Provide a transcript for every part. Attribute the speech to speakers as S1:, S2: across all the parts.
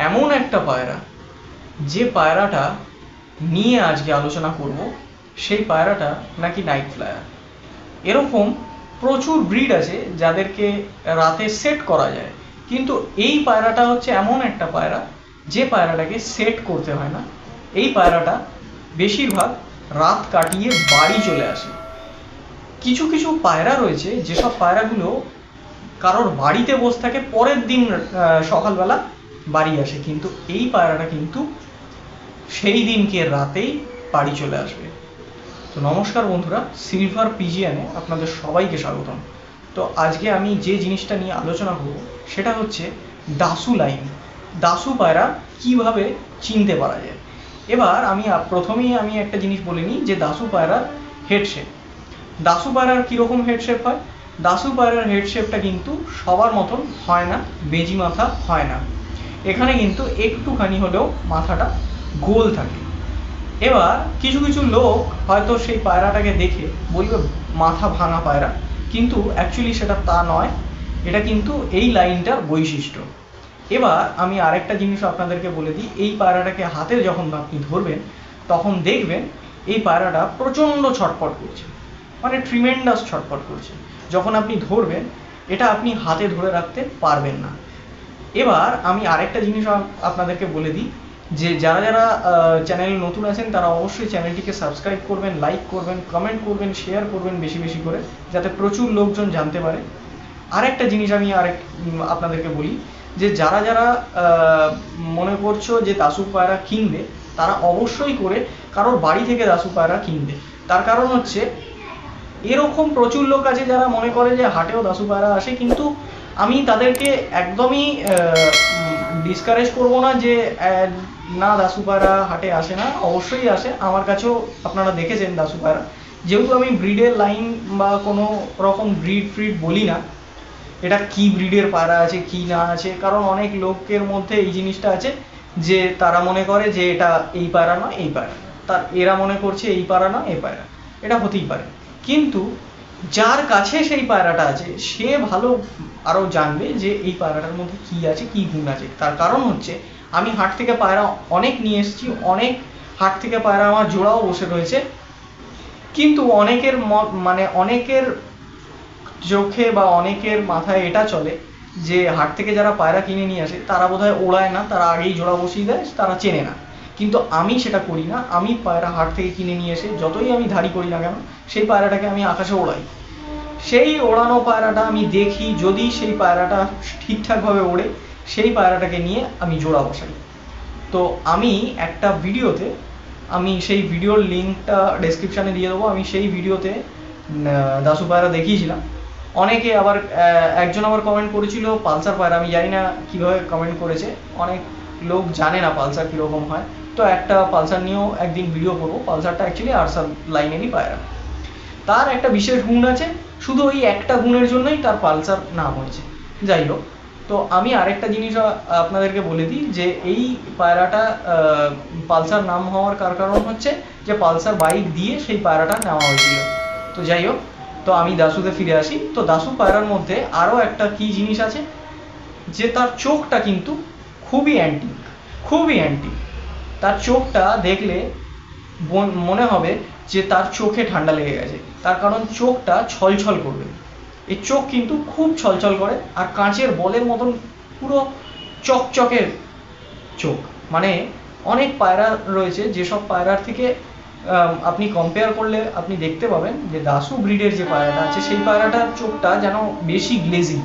S1: এমন একটা পায়রা যে পায়রাটা নিয়ে আজকে আলোচনা করব, সেই পায়রাটা নাকি নাইট ফ্লায়ার। এরকম প্রচুর ব্রিড আছে যাদেরকে রাতে সেট করা যায়, কিন্তু এই পায়রাটা হচ্ছে এমন একটা পায়রা যে পায়রাটাকে সেট করতে হয় না। এই পায়রাটা বেশিরভাগ রাত কাটিয়ে বাড়ি চলে আসে। কিছু কিছু পায়রা রয়েছে যেসব পায়রাগুলো কারোর বাড়িতে বসে থাকে, পরের দিন সকালবেলা বাড়ি আসে, কিন্তু এই পায়রাটা কিন্তু সেই দিনকে রাতেই বাড়ি চলে আসবে। তো নমস্কার বন্ধুরা, সিলভার পিজিয়ানে আপনাদের সবাইকে স্বাগতম। তো আজকে আমি যে জিনিসটা নিয়ে আলোচনা করব সেটা হচ্ছে দাসু লাইন। দাসু পায়রা কিভাবে চিনতে পারা যায়। এবার প্রথমেই আমি একটা জিনিস বলে নিই যে দাসু পায়রার হেডশেপ। দাসু পায়রার কীরকম হেডশেপ হয়? দাসু পায়রার হেডশেপটা কিন্তু সবার মতন হয় না, বেজি মাথা হয় না। এখানে কিন্তু একটুখানি হলেও মাথাটা গোল থাকে। এবার কিছু কিছু লোক হয়তো সেই পায়রাটাকে দেখে বলবে মাথা ভাঙা পায়রা, কিন্তু অ্যাকচুয়ালি সেটা তা নয়, এটা কিন্তু এই লাইনটার বৈশিষ্ট্য। এবার আমি আরেকটা জিনিস আপনাদেরকে বলে দিই, এই পায়রাটাকে হাতে যখন আপনি ধরবেন তখন দেখবেন এই পায়রাটা প্রচণ্ড ছটফট করছে, মানে ট্রিমেন্ডাস ছটফট করছে। যখন আপনি ধরবেন এটা আপনি হাতে ধরে রাখতে পারবেন না। এবার আমি আরেকটা জিনিস আপনাদেরকে বলে দিই যে যারা যারা চ্যানেলে নতুন আছেন তারা অবশ্যই চ্যানেলটিকে সাবস্ক্রাইব করবেন, লাইক করবেন, কমেন্ট করবেন, শেয়ার করবেন বেশি বেশি করে, যাতে প্রচুর লোকজন জানতে পারে। আরেকটা জিনিস আমি আপনাদেরকে বলি যে যারা যারা মনে করছো যে দাসু পায়রা কিনবে, তারা অবশ্যই করে কারোর বাড়ি থেকে দাসু পায়রা কিনবে। তার কারণ হচ্ছে এরকম প্রচুর লোক আছে যারা মনে করে যে হাটেও দাসু পায়রা আসে, কিন্তু আমি তাদেরকে একদমই ডিসকারেজ করব না যে না দাসু পায়রা হাটে আসে না, অবশ্যই আসে। আমার কাছেও আপনারা দেখেছেন দাসু পায়রা। যেহেতু আমি ব্রিডের লাইন বা কোনো রকম ব্রিড বলি না এটা কি ব্রিডের পায়রা আছে কি না আছে, কারণ অনেক লোকের মধ্যে এই জিনিসটা আছে যে তারা মনে করে যে এটা এই পায়রা না এই পায়রা, তার এরা মনে করছে এই পায়রা না এই পায়রা। এটা হতেই পারে, কিন্তু যার কাছে সেই পায়রাটা আছে সে ভালো আরও জানবে যে এই পায়রাটার মধ্যে কি আছে, কি গুণ আছে। তার কারণ হচ্ছে আমি হাট থেকে পায়রা অনেক নিয়ে এসেছি, অনেক হাট থেকে পায়রা আমার জোড়াও বসে রয়েছে, কিন্তু অনেকের চোখে বা অনেকের মাথায় এটা চলে যে হাট থেকে যারা পায়রা কিনে নিয়ে আসে তারা বোধহয় ওড়ায় না, তারা আগেই জোড়া বসিয়ে দেয়, তারা চেনে না। কিন্তু আমি সেটা করি না। আমি পায়রা হাট থেকে কিনে নিয়ে এসে যতই আমি ধারি করি না কেন, সেই পায়রাটাকে আমি আকাশে ওড়াই। সেই ওড়ানো পায়রাটা আমি দেখি, যদি সেই পায়রাটা ঠিকঠাকভাবে ওড়ে সেই পায়রাটাকে নিয়ে আমি জোড়া বসাই। তো আমি একটা ভিডিওতে, আমি সেই ভিডিওর লিঙ্কটা ডেসক্রিপশানে দিয়ে দেবো, আমি সেই ভিডিওতে দাসু পায়রা দেখিয়েছিলাম। অনেকে আবার একজন আবার কমেন্ট করেছিল পালসার পায়রা। আমি জানি না কীভাবে কমেন্ট করেছে, অনেক লোক জানে না পালসার কীরকম হয়। তো একটা পালসার নিয়েও একদিন ভিডিও করবো। পালসারটা অ্যাকচুয়ালি আরসাল লাইনেরই পায়রা। তার একটা বিশেষ গুণ আছে, শুধু ওই একটা গুণের জন্যই তার পালসার নাম হয়েছে। যাই হোক, তো আমি আরেকটা জিনিস আপনাদেরকে বলে দিই যে এই পায়রাটা পালসার নাম হওয়ার কারণ হচ্ছে যে পালসার বাইক দিয়ে সেই পায়রাটা নেওয়া হয়েছিল। তো যাই হোক, তো আমি দাসুতে ফিরে আসি। তো দাসু পায়রার মধ্যে আরও একটা কি জিনিস আছে যে তার চোখটা কিন্তু খুবই অ্যান্টিক। তার চোখটা দেখলে মনে হবে যে তার চোখে ঠান্ডা লেগে গেছে, তার কারণ চোখটা ছলছল করবে। এই চোখ কিন্তু খুব ছলছল করে, আর কাঁচের বলের মতন পুরো চকচকে চোখ। মানে অনেক পায়রা রয়েছে যেসব পায়রার থেকে আপনি কম্পেয়ার করলে আপনি দেখতে পাবেন যে দাসু ব্রিডের যে পায়রাটা আছে সেই পায়রাটার চোখটা যেন বেশি গ্লেজি,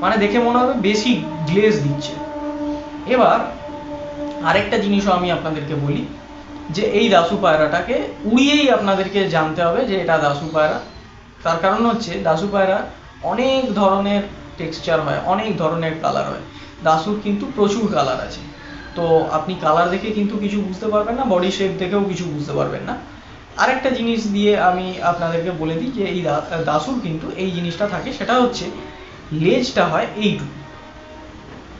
S1: মানে দেখে মনে হবে বেশি গ্লেজ দিচ্ছে। এবার আরেকটা জিনিসও আমি আপনাদেরকে বলি যে এই দাসু পায়রাটাকে উড়িয়েই আপনাদেরকে জানতে হবে যে এটা দাসু পায়রা। তার কারণ হচ্ছে দাসু পায়রা অনেক ধরনের টেক্সচার হয়, অনেক ধরনের কালার হয়। দাসুর কিন্তু প্রচুর কালার আছে। তো আপনি কালার দেখে কিন্তু কিছু বুঝতে পারবেন না, বডি শেপ দেখেও কিছু বুঝতে পারবেন না। আরেকটা জিনিস দিয়ে আমি আপনাদেরকে বলে দিই যে এই দাসুর কিন্তু এই জিনিসটা থাকে, সেটা হচ্ছে লেজটা হয়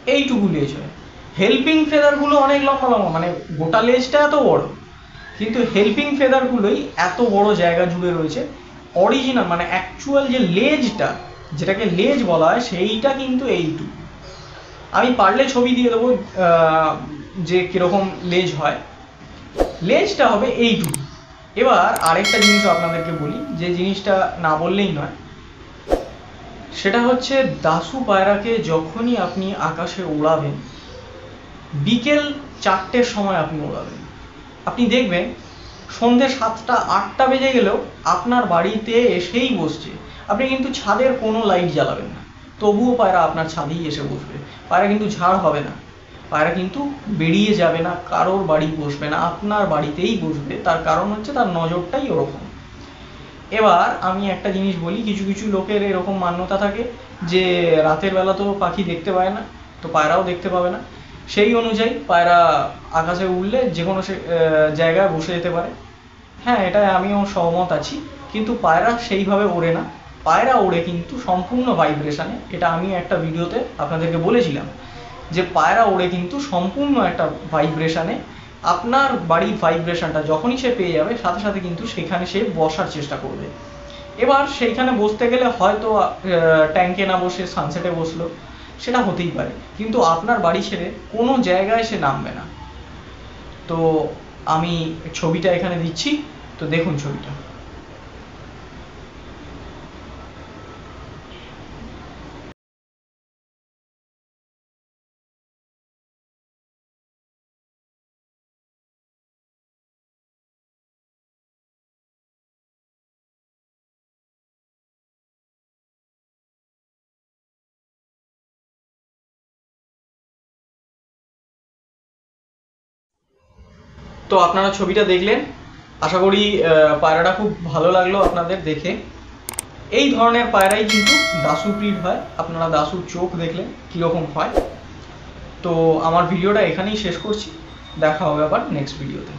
S1: এইটুকু লেজ হয়। হেল্পিং ফেদারগুলো অনেক লম্বা লম্বা, মানে গোটা লেজটা এত বড়, কিন্তু হেল্পিং ফেদারগুলোই এত বড় জায়গা জুড়ে রয়েছে। অরিজিনাল মানে অ্যাকচুয়াল যে লেজটা, যেটাকে লেজ বলা হয়, সেইটা কিন্তু এইটুকু। আমি পারলে ছবি দিয়ে দেবো যে কিরকম লেজ হয়। লেজটা হবে এইটুকু। এবার আরেকটা জিনিস আপনাদেরকে বলি, যে জিনিসটা না বললেই নয়, সেটা হচ্ছে দাশু পায়রাকে যখনই আপনি আকাশে উড়াবেন, বিকেল 4টের সময় আপনি উড়াবেন, আপনি দেখবেন সন্ধ্যে 7টা 8টা বেজে গেলেও আপনার বাড়িতে এসেই বসছে। আপনি কিন্তু ছাদের কোনো লাইট জ্বালাবেন না, তবুও পায়রা আপনার ছাদেই এসে বসবে। পায়রা কিন্তু ঝাড় হবে না, পায়রা কিন্তু বেরিয়ে যাবে না, কারোর বাড়ি বসবে না, আপনার বাড়িতেই বসবে। তার কারণ হচ্ছে তার নজরটাই ওরকম। এবার আমি একটা জিনিস বলি, কিছু কিছু লোকের এরকম মান্যতা থাকে যে রাতের বেলা তো পাখি দেখতে পায় না, তো পায়রাও দেখতে পাবে না, সেই অনুযায়ী পায়রা আকাশে উড়লে যে কোনো জায়গায় বসে যেতে পারে। হ্যাঁ, এটা আমিও সহমত আছি, কিন্তু পায়রা সেইভাবে ওড়ে না। পায়রা ওড়ে কিন্তু সম্পূর্ণ ভাইব্রেশনে। এটা আমি একটা ভিডিওতে আপনাদেরকে বলেছিলাম যে পায়রা ওড়ে কিন্তু সম্পূর্ণ একটা ভাইব্রেশনে। আপনার বাড়ির ভাইব্রেশনটা যখনই সে পেয়ে যাবে, সাথে সাথে কিন্তু সেখানে সে বসার চেষ্টা করবে। এবার সেইখানে বসতে গেলে হয়তো ট্যাঙ্কে না বসে সানসেটে বসলো, সেটা হতেই পারে, কিন্তু আপনার বাড়ি ছেড়ে কোনো জায়গায় সে নামবে না। তো আমি ছবিটা এখানে দিচ্ছি, তো দেখুন ছবিটা। তো আপনারা ছবিটা দেখলেন, আশা করি পায়রাটা খুব ভালো লাগলো আপনাদের দেখে। এই ধরনের পায়রাই কিন্তু দাশু ব্রিড হয়। আপনারা দাশুর চোখ দেখলেন কীরকম হয়। তো আমার ভিডিওটা এখানেই শেষ করছি, দেখা হবে আবার নেক্সট ভিডিওতে।